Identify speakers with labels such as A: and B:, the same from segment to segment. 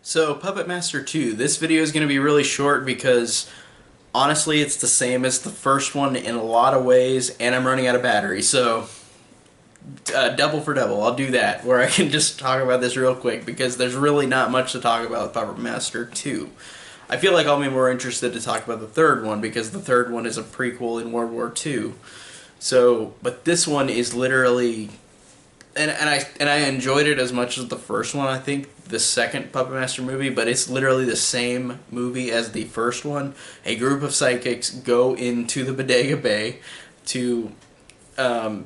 A: So, Puppet Master 2, this video is going to be really short because honestly it's the same as the first one in a lot of ways, and I'm running out of battery, so double for double, I'll do that, where I can just talk about this real quick because there's really not much to talk about with Puppet Master 2. I feel like I'll be more interested to talk about the third one because the third one is a prequel in World War II. So, but this one is literally and I enjoyed it as much as the first one. I think the second Puppet Master movie, but it's literally the same movie as the first one. A group of psychics go into the Bodega Bay to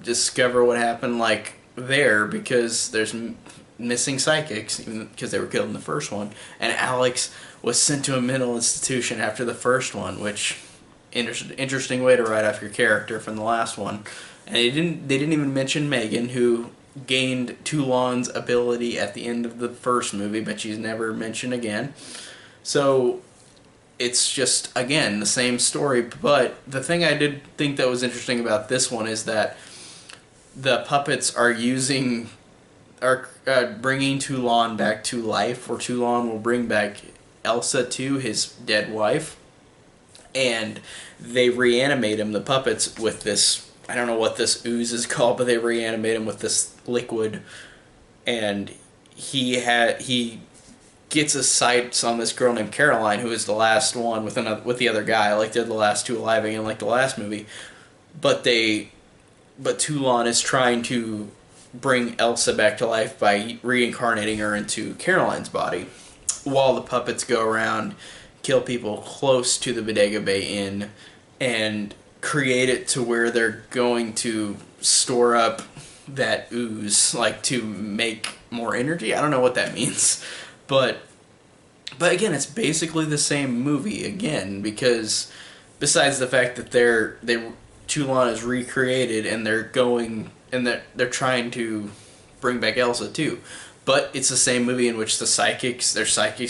A: discover what happened like there because there's missing psychics because they were killed in the first one, and Alex was sent to a mental institution after the first one, which interesting way to write off your character from the last one. And they didn't even mention Megan, who gained Toulon's ability at the end of the first movie, but she's never mentioned again. So it's just, again, the same story. But the thing I did think that was interesting about this one is that the puppets are bringing Toulon back to life, or Toulon will bring back Elsa too, his dead wife, and they reanimate him, the puppets, with this, I don't know what this ooze is called, but they reanimate him with this liquid, and he gets his sights on this girl named Caroline, who is the last one with the other guy, like they're the last two alive again, like the last movie. But Toulon is trying to bring Elsa back to life by reincarnating her into Caroline's body, while the puppets go around, kill people close to the Bodega Bay Inn, and create it to where they're going to store up that ooze, like to make more energy. I don't know what that means, but again, it's basically the same movie again, because besides the fact that Toulon is recreated and they're trying to bring back Elsa too. But it's the same movie in which there's psychics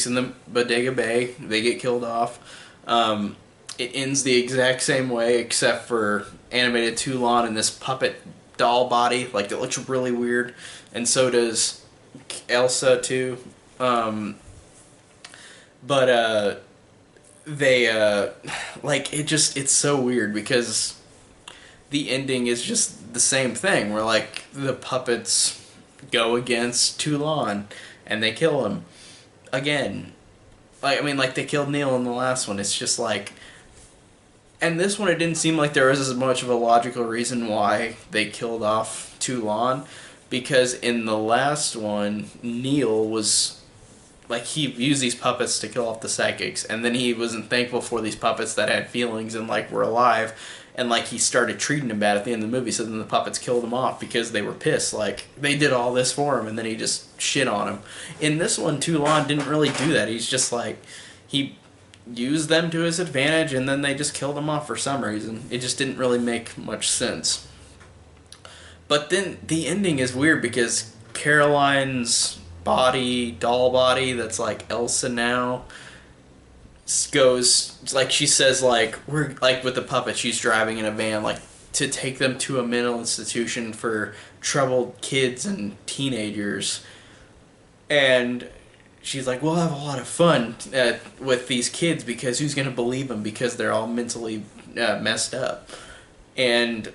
A: in the Bodega Bay, they get killed off. It ends the exact same way, except for animated Toulon in this puppet doll body. Like, it looks really weird. And so does Elsa, too. It's so weird because the ending is just the same thing, where, like, the puppets go against Toulon and they kill him. Again. Like they killed Neil in the last one. It's just like... And this one, it didn't seem like there was as much of a logical reason why they killed off Toulon, because in the last one, Neil was, like, he used these puppets to kill off the psychics, and then he wasn't thankful for these puppets that had feelings and, like, were alive, and, like, he started treating them bad at the end of the movie, so then the puppets killed him off because they were pissed. Like, they did all this for him, and then he just shit on him. In this one, Toulon didn't really do that. He's just, like, he used them to his advantage, and then they just killed him off for some reason. It just didn't really make much sense. But then the ending is weird because Caroline's doll body, that's like Elsa now, goes, like, she says, like, we're, like, with the puppet, she's driving in a van, like, to take them to a mental institution for troubled kids and teenagers. And she's like, we'll have a lot of fun with these kids, because who's going to believe them, because they're all mentally messed up. And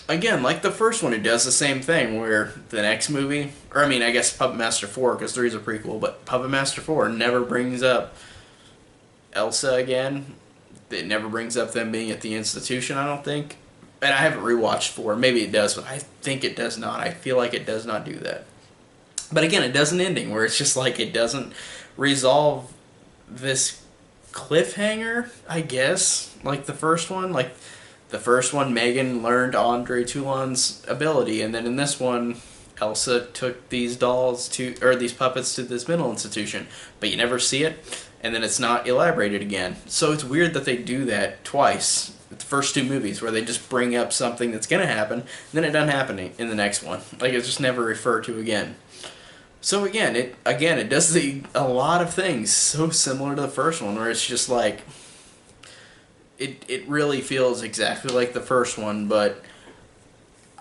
A: again, like the first one, it does the same thing, where the next movie, or I guess Puppet Master 4, because 3 is a prequel, but Puppet Master 4 never brings up Elsa again. It never brings up them being at the institution, I don't think. And I haven't rewatched 4. Maybe it does, but I think it does not. I feel like it does not do that. But again, it does an ending where it's just like, it doesn't resolve this cliffhanger, I guess, like the first one. Like, the first one, Megan learned Andre Toulon's ability, and then in this one, Elsa took these these puppets to this mental institution, but you never see it, and then it's not elaborated again. So it's weird that they do that twice. The first 2 movies, where they just bring up something that's going to happen, and then it doesn't happen in the next one. Like, it's just never referred to again. So again, it does a lot of things so similar to the first one, where it's just like, it really feels exactly like the first one, but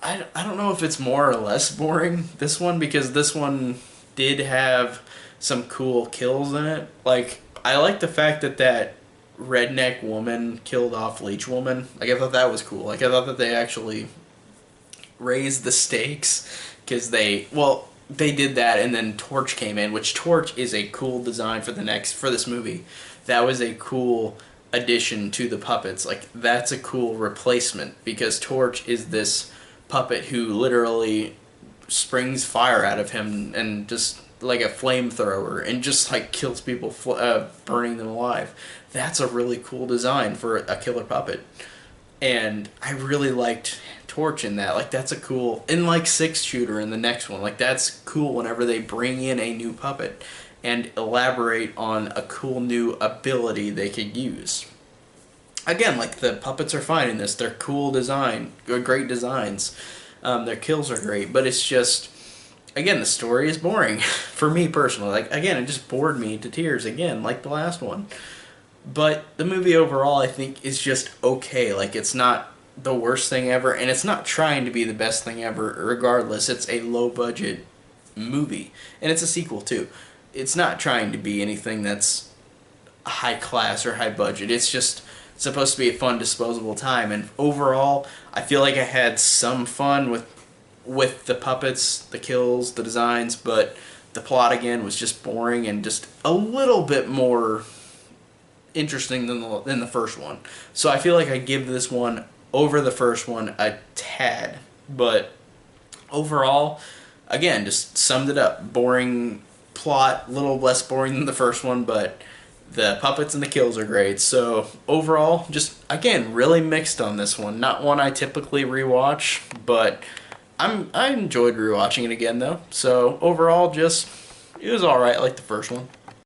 A: I don't know if it's more or less boring, this one, because this one did have some cool kills in it. Like, I like the fact that that redneck woman killed off Leech Woman. Like, I thought that was cool. Like, I thought that they actually raised the stakes because they did that, and then Torch came in, which Torch is a cool design for this movie. That was a cool addition to the puppets. Like, that's a cool replacement because Torch is this puppet who literally springs fire out of him and just like a flamethrower and just like kills people, burning them alive. That's a really cool design for a killer puppet, and I really liked Torch in that. Like, that's a cool, in like Six Shooter in the next one, like that's cool whenever they bring in a new puppet and elaborate on a cool new ability they could use. Again, like, the puppets are fine in this. They're cool design, great designs. Their kills are great, but it's just, again, the story is boring for me personally. Like, again, it just bored me to tears again, like the last one. But the movie overall, I think, is just okay. Like, it's not the worst thing ever, and it's not trying to be the best thing ever regardless. It's a low-budget movie, and it's a sequel, too. It's not trying to be anything that's high class or high budget. It's just supposed to be a fun, disposable time, and overall, I feel like I had some fun with the puppets, the kills, the designs, but the plot, again, was just boring and just a little bit more interesting than the first one. So I feel like I give this one over the first one a tad, but overall, again, just summed it up. Boring plot, a little less boring than the first one, but the puppets and the kills are great. So overall, just, again, really mixed on this one. Not one I typically rewatch, but I enjoyed rewatching it again though. So overall, just, it was alright like the first one.